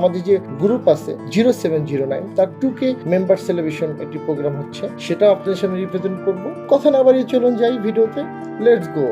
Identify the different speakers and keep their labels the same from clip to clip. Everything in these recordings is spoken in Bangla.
Speaker 1: আমাদের যে গ্রুপ আছে 0709 তার 2K মেম্বার সেলিব্রেশন একটি প্রোগ্রাম হচ্ছে, সেটা আপনাদের সামনে রিপ্রেজেন্ট করব। কথা না বাড়িয়ে চলুন যাই ভিডিওতে, লেটস গো।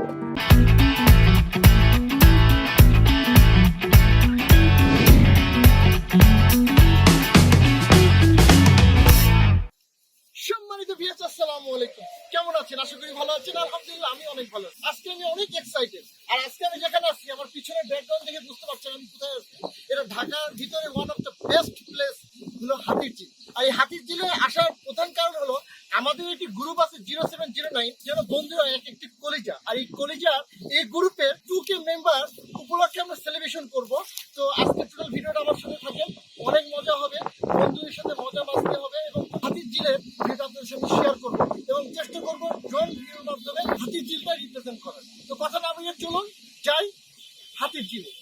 Speaker 1: সম্মানিত ভিউয়ার্স, আসসালামু আলাইকুম। কেমন আছেন? আশা করি ভালো আছেন। আলহামদুলিল্লাহ আমি অনেক ভালো আছি। আজকে আমি অনেক এক্সাইটেড। আর আজকে আমি যেখানে আছি, আমার পিছনের ব্যাকগ্রাউন্ড দেখে বুঝতে পারছেন আমি কোথায় আছি। এটা ঢাকার ভিতরে one of the best place হলো হাতিরঝিল। আর এই হাতিরঝিলে আসার প্রধান কারণ হলো আমাদের একটি গ্রুপ আছে 0709, যেন বন্ধুরা একটি কলিজা। আর এই কলিজার এই গ্রুপের 2K মেম্বার উপলক্ষে আমরা সেলিব্রেশন করব। তো আজকে টোটাল ভিডিওটা আমার সাথে থাকেন, অনেক মজা হবে, বন্ধুদের সাথে মজা মাস্তি হবে এবং হাতিরঝিলের ভিডিও আপনাদের সঙ্গে শেয়ার করবো এবং চেষ্টা করবো ড্রোন ভিডিওর মাধ্যমে হাতিরঝিলটা রিপ্রেজেন্ট করার। তো কথা না বলে চলুন যাই হাতিরঝিলে।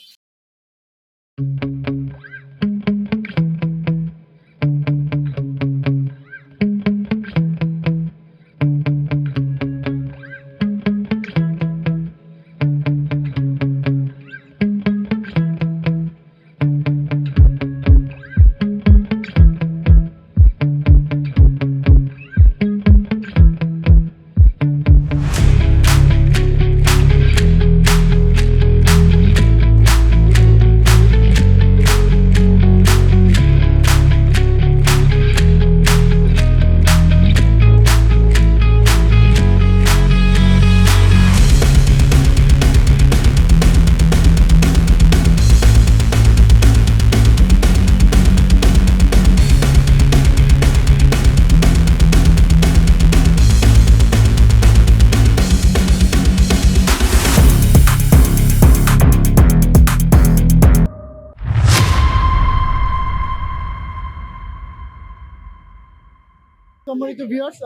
Speaker 1: সম্মানিত ভিউয়ার্স,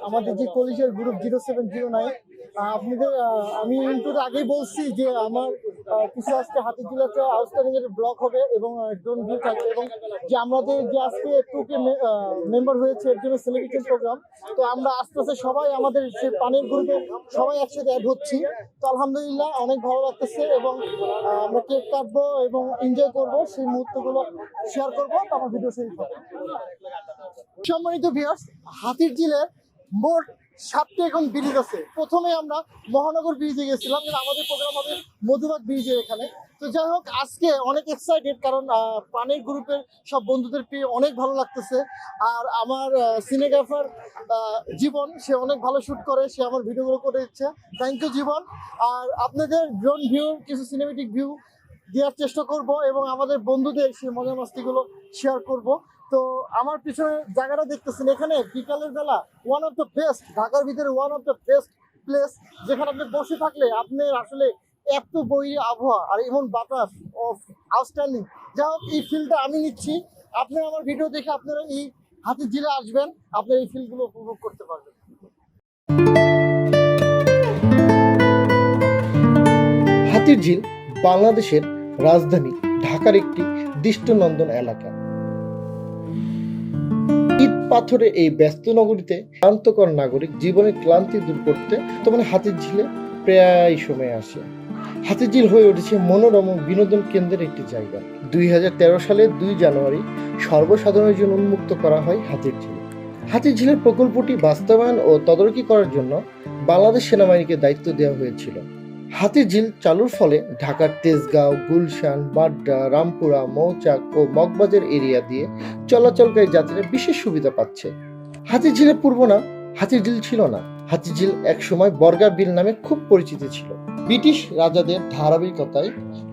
Speaker 1: আমাদের যে কলিজার গ্রুপ 0709, আপনাদের আমি ইন্টুতে আগেই বলছি যে আমার কিছু আজকে হাতিরঝিলে একটা আউটস্ট্যান্ডিং এর ব্লগ হবে এবং ড্রোন ভিউ থাকবে এবং যে আমাদের যে আজকে 2K মেম্বার হয়েছে এর জন্য সেলিব্রেশন প্রোগ্রাম। তো আমরা আস্তে আস্তে সবাই আমাদের সে পানির গ্রুপে সবাই একসাথে অ্যাড হচ্ছি। তো আলহামদুলিল্লাহ অনেক ভালো লাগতেছে এবং আমরা কেক কাটবো এবং এনজয় করবো, সেই মুহূর্তগুলো শেয়ার করবো। তো আমার ভিডিও শেয়ার করবো। সম্মানিত ভিউয়ার্স, হাতিরঝিলের মোট 7টি এখন ব্রিজ আছে। প্রথমে আমরা মহানগর ব্রিজে গেছিলাম, কিন্তু আমাদের প্রোগ্রাম হবে মধুবাগ ব্রিজের এখানে। তো যাই হোক, আজকে অনেক এক্সাইটেড কারণ পানির গ্রুপের সব বন্ধুদের পেয়ে অনেক ভালো লাগতেছে। আর আমার সিনেগ্রাফার জীবন, সে অনেক ভালো শ্যুট করে, সে আমার ভিডিওগুলো করে দিচ্ছে। থ্যাংক ইউ জীবন। আর আপনাদের ড্রোন ভিউ, কিছু সিনেমেটিক ভিউ দেওয়ার চেষ্টা করব এবং আমাদের বন্ধুদের সেই মজা মাস্তিগুলো শেয়ার করব। তো আমার পিছনে জায়গাটা দেখতেছেন, এখানে বিকালের বেলা ওয়ান অফ দ্য বেস্ট, ঢাকার ভিতরে one of the best place, যেখানে আপনি বসে থাকলে আপনার আসলে এত বৈরী আবহাওয়া আর এমন বাতাস অফ আউটস্ট্যান্ডিং। যাই হোক, এই ফিলটা আমি নিচ্ছি। আপনারা আমার ভিডিও দেখে আপনারা এই হাতিরঝিলে আসবেন, আপনারা এই ফিলগুলো উপভোগ করতে পারবেন। হাতিরঝিল বাংলাদেশের রাজধানী ঢাকার একটি দৃষ্টিনন্দন এলাকা। ইট পাথরে এই ব্যস্ত নগরীতে ক্লান্তকর নাগরিক জীবনের ক্লান্তি দূর করতে তোমার হাতিরঝিলে প্রায় সময় আসে। হাতিরঝিল হয়ে উঠেছে মনোরম বিনোদন কেন্দ্রের একটি জায়গা। 2013 সালের 2 জানুয়ারি সর্বসাধারণের জন্য উন্মুক্ত করা হয় হাতিরঝিল। হাতিরঝিলের প্রকল্পটি বাস্তবায়ন ও তদারকি করার জন্য বাংলাদেশ সেনাবাহিনীকে দায়িত্ব দেওয়া হয়েছিল। হাতিরঝিল চালুর ফলে ঢাকার তেজগাঁও, গুলশান, বাড্ডা, রামপুরা, মৌচাক ও মগবাজার এরিয়া দিয়ে চলাচলকারী যাত্রীরা বিশেষ সুবিধা পাচ্ছে। হাতিরঝিলের পূর্ব নাম হাতিরঝিল ছিল না। হাতিরঝিল একসময় বর্গাবিল নামে খুব পরিচিত ছিল। ব্রিটিশ রাজাদের ধারাবাহিকতায়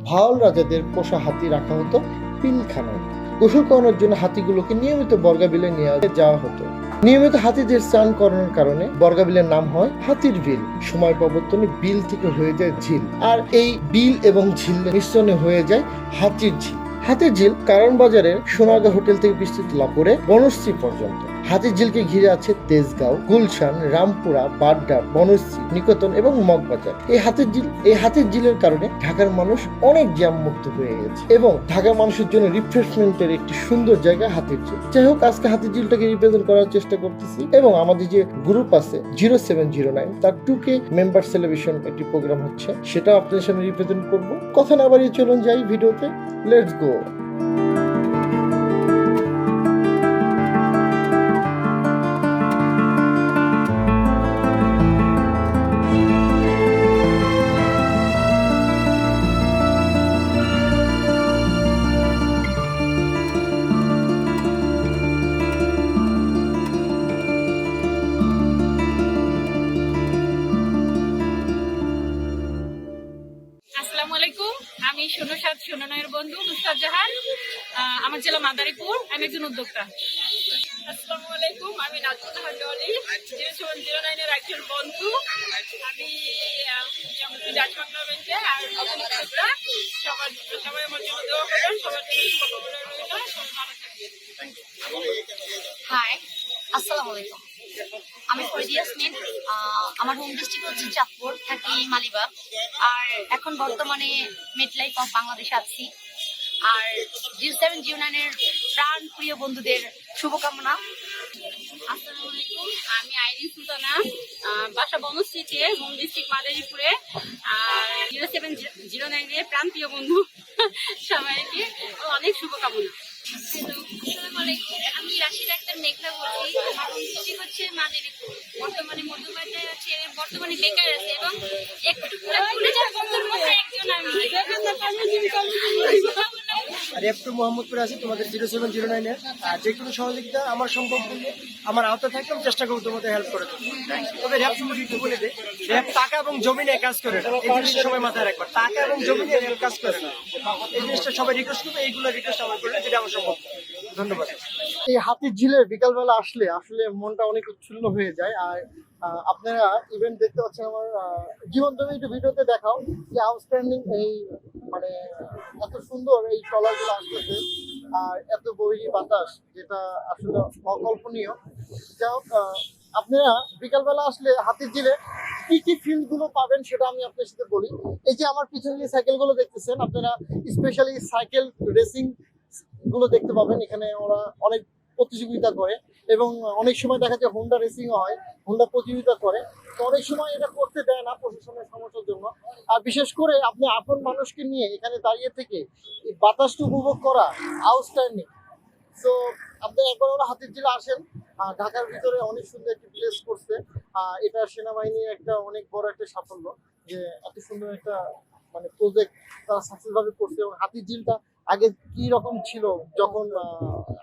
Speaker 1: ভাওয়াল রাজাদের পোষা হাতি রাখা হতো পিলখানায়। গোসল করানোর জন্য হাতিগুলোকে নিয়মিত বর্গাবিলে নিয়ে যাওয়া হতো। নিয়মিত হাতিদের স্নান করানোর কারণে বর্গাবিলের নাম হয় হাতির বিল। সময় পরিবর্তনে বিল থেকে হয়ে যায় ঝিল, আর এই বিল এবং ঝিলের মিশ্রণে হয়ে যায় হাতির ঝিল। হাতিরঝিল কারণ বাজারের সোনারগাঁ হোটেল থেকে বিস্তৃত লাভ করে বনশ্রী পর্যন্ত। হাতিরঝিলকে ঘিরে আছে তেজগাঁও, গুলশান, রামপুরা, বাড্ডা, বনশ্রী, নিকেতন এবং মগবাজার। এই হাতিরঝিলের কারণে ঢাকার মানুষ অনেক জ্যাম মুক্ত হয়ে গেছে এবং ঢাকার মানুষের জন্য রিফ্রেশমেন্টের একটি সুন্দর জায়গা হাতিরঝিল। যাই হোক, আজকে হাতিরঝিলটাকে রিপ্রেজেন্ট করার চেষ্টা করতেছি এবং আমাদের যে গ্রুপ আছে 0709 তার 2K মেম্বার সেলিব্রেশন একটি প্রোগ্রাম হচ্ছে, সেটা আপনাদের সামনে রিপ্রেজেন্ট করব। কথা না বাড়িয়ে চলুন যাই ভিডিওতে, লেটস গো।
Speaker 2: আলাইকুম, আমি ০৭-০৯ বন্ধু নুসরাত জাহান, আমার জেলা মাদারীপুর। আমি একজন উদ্যোক্তা। আসসালামু আলাইকুম, আমি নাজমুল ডলি, ০৭-০৯ একজন বন্ধু। আমি ব্যাংকে আর উদ্যোক্তা। সবাই আমার জন্য দোয়া করবেন, সবার জন্য শুভকামনা রইল। সবাই ভালো থাকবেন।
Speaker 3: হাই, আসসালামু আলাইকুম। আমি ফরিদিয়া স্মিথ। আমার হোম ডিস্ট্রিক্ট হচ্ছে চাঁদপুর, থাকি মালিবাগ। আর এখন বর্তমানে মেটলাইফ অফ বাংলাদেশে আছি। আর 07-09 প্রাণ প্রিয় বন্ধুদের শুভকামনা।
Speaker 2: আসসালামু আলাইকুম, আমি আইরিন সুলতানা, বাসা বনশ্রীতে, হোম ডিস্ট্রিক্ট মাদারীপুরে। আর 07-09 প্রান্তীয় বন্ধু সবাইকে অনেক শুভকামনা।
Speaker 3: আসসালামু আলাইকুম, আমি রাশিদ আক্তার মেঘনা বলছি। আমার হোম ডিস্ট্রিক্ট হচ্ছে মাদারীপুর। বর্তমানে মধ্যবাজার আছে, বর্তমানে বেকার আছে এবং একটু ঘুরে যাওয়ার বন্ধুর একজন আমি।
Speaker 4: আর একটু মোহাম্মদপুর আছে তোমাদের 07-09 যে কোনো সহযোগিতা আমার সম্ভব হলে আমার আওতা থাকলে আমি চেষ্টা করবো তোমাদের হেল্প করে দেবো। তবে র্যাপ শুধু একটু বলে দেয়, র্যাপ টাকা এবং জমি নিয়ে কাজ করে না। এই জিনিসটা সবাই মাথায় রাখবে, টাকা এবং জমি নিয়ে র্যাপ কাজ করে না। এই জিনিসটা সবাই রিকোয়েস্ট করবে, এইগুলো রিকোয়েস্ট আমার করলে যেটা আমার সম্ভব। ধন্যবাদ।
Speaker 1: এই হাতিরঝিলে বিকালবেলা আসলে আসলে মনটা অনেক উচ্ছন্ন হয়ে যায়। আর আপনারা ইভেন্ট দেখতে পাচ্ছেন আমার জীবন, তুমি একটু ভিডিওতে দেখাও যে আউটস্ট্যান্ডিং এই মানে এত সুন্দর এই ট্রলারগুলো আসতেছে আর এত বৈরী বাতাস, যেটা আসলে অকল্পনীয়। যাই হোক, আপনারা বিকালবেলা আসলে হাতিরঝিলে কি কি ফিল্ডগুলো পাবেন সেটা আমি আপনার সাথে বলি। এই যে আমার পিছনে যে সাইকেলগুলো দেখতেছেন, আপনারা স্পেশালি সাইকেল রেসিং গুলো দেখতে পাবেন। এখানে ওরা অনেক প্রতিযোগিতা করে এবং অনেক সময় দেখা যায় হোন্ডা রেসিংও হয়, হোন্ডা প্রতিযোগিতা করে। তো অনেক সময় এটা করতে দেয় না প্রশাসনের সমস্যার জন্য। আর বিশেষ করে আপনি আপন মানুষকে নিয়ে এখানে দাঁড়িয়ে থেকে এই বাতাসটা উপভোগ করা আউটস্ট্যান্ডিং। সো আপনি একবার ওরা হাতিরঝিলে আসেন। ঢাকার ভিতরে অনেক সুন্দর একটি প্লেস করছে। এটা সেনাবাহিনীর একটা অনেক বড় একটা সাফল্য যে এত সুন্দর একটা মানে প্রজেক্ট তারা সাকসেস ভাবে করছে। এবং হাতিরঝিলটা আগে কি রকম ছিল যখন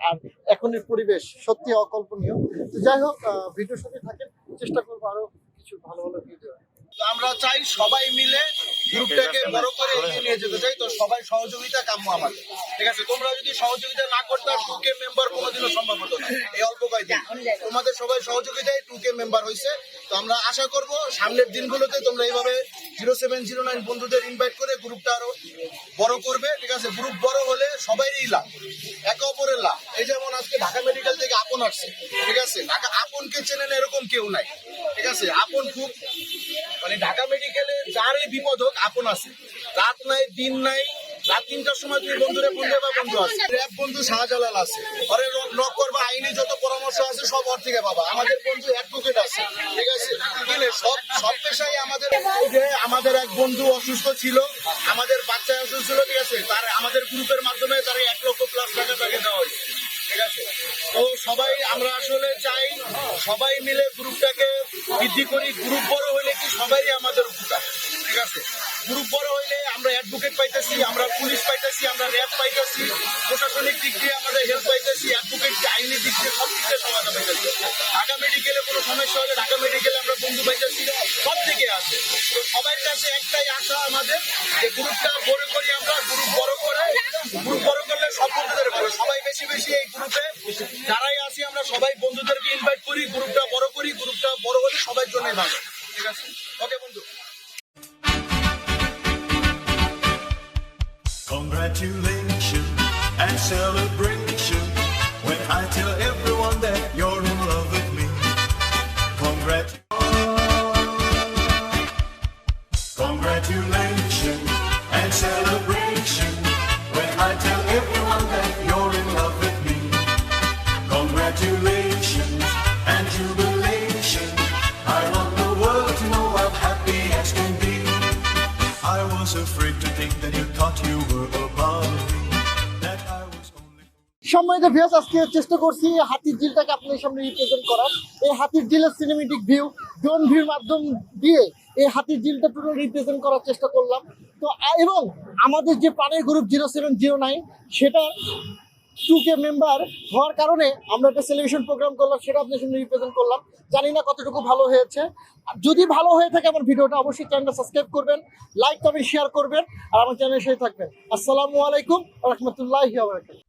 Speaker 1: আর এখনের পরিবেশ সত্যি অকল্পনীয়। তো যাই হোক, ভিডিওর সাথে থাকেন, চেষ্টা করবো আরো কিছু ভালো ভালো ভিডিও।
Speaker 5: আমরা চাই সবাই মিলে গ্রুপটাকে বড় করে এগিয়ে নিয়ে যেতে চাই। তো সবাই সহযোগিতা কাম্য আমাদের, ঠিক আছে? তোমরা যদি সহযোগিতা না করতে 2K মেম্বার কোনোদিনও সম্ভব হতো না এই অল্প কয়েকদিন। তোমাদের সবাই সহযোগিতায় 2K মেম্বার হয়েছে। তো আমরা আশা করব সামনের দিনগুলোতে তোমরা এইভাবে 07-09 বন্ধুদের ইনভাইট করে গ্রুপটা আরো বড় করবে, ঠিক আছে? গ্রুপ বড় হলে সবাইরই লাভ, একে অপরের লাভ। এই যেমন আজকে ঢাকা মেডিকেল থেকে আপন আসছে, ঠিক আছে? ঢাকা আপনকে চেনে না এরকম কেউ নাই, ঠিক আছে? আপন খুব মানে ঢাকা মেডিকেলে যারই বিপদ হোক আপন আছে। রাত নাই দিন নাই, রাত 3টার সময় তুমি বন্ধুরে ফোন দেবা, বন্ধু আছে। র্যাব বন্ধু শাহজালাল আছে, পরে নক করবা, আইনি যত পরামর্শ আছে সব ওর থেকে পাবা। আমাদের বন্ধু অ্যাডভোকেট আছে, ঠিক আছে? সব পেশায় আমাদের। যে আমাদের এক বন্ধু অসুস্থ ছিল, আমাদের বাচ্চা অসুস্থ ছিল, ঠিক আছে? তার আমাদের গ্রুপের মাধ্যমে তার 1 লক্ষ প্লাস টাকা তাকে দেওয়া হয়েছে, ঠিক আছে? তো সবাই আমরা আসলে চাই সবাই মিলে গ্রুপটাকে বৃদ্ধি করি। গ্রুপ বড় হইলে কি সবাই আমাদের উপকার, ঠিক আছে? গ্রুপ বড় হইলে আমরা অ্যাডভোকেট পাইতেছি, আমরা পুলিশ পাইতেছি, আমরা র্যাব পাইতেছি, প্রশাসনিক দিক দিয়ে আমাদের হেল্প পাইতেছি, অ্যাডভোকেট আইনি দিক দিয়ে সব দিক দিয়ে সমাধান পাইতেছি। ঢাকা মেডিকেলে কোনো সমস্যা হলে ঢাকা মেডিকেলে আমরা বন্ধু পাইতেছি, সব দিকে আছে। তো সবার কাছে একটাই আশা আমাদের যে গ্রুপটা বড় করি আমরা। গ্রুপ বড় করলে সব বন্ধুদের ভালো। সবাই বেশি বেশি এই গ্রুপে যারাই আছি আমরা সবাই বন্ধুদেরকে ইনভাইট করি, গ্রুপটা বড় করি। গ্রুপটা বড় হলে সবার জন্যই ভালো, ঠিক আছে? ওকে বন্ধু।
Speaker 6: Congratulations and celebration when I tell everyone that you're in love with me. Congratulations and celebration when I tell everyone that you're in love with me. Congratulations and jubilation. I want the world to know I'm happy as can be. I was afraid to think that you thought you were above me, that I was only...
Speaker 1: সম্মানিত ভিউয়ার্স, আজকে চেষ্টা করছি হাতিরঝিলটাকে আপনাদের সামনে রিপ্রেজেন্ট করার। এই হাতিরঝিলের সিনেমেটিক ভিউ, ড্রোন ভিউর মাধ্যম দিয়ে এই হাতিরঝিলটা পুরো রিপ্রেজেন্ট করার চেষ্টা করলাম। তো এবং আমাদের যে প্রাণের গ্রুপ 07-09 সেটা 2K মেম্বার হওয়ার কারণে আমরা একটা সেলিব্রেশন প্রোগ্রাম করলাম, সেটা আপনার সামনে রিপ্রেজেন্ট করলাম। জানি না কতটুকু ভালো হয়েছে। যদি ভালো হয়ে থাকে আমার ভিডিওটা অবশ্যই চ্যানেলটা সাবস্ক্রাইব করবেন, লাইক কমেন্ট শেয়ার করবেন, আর আমার চ্যানেলের সাথে থাকবেন। আসসালামু আলাইকুম ওয়া রাহমাতুল্লাহি ওয়া বারাকাতুহু।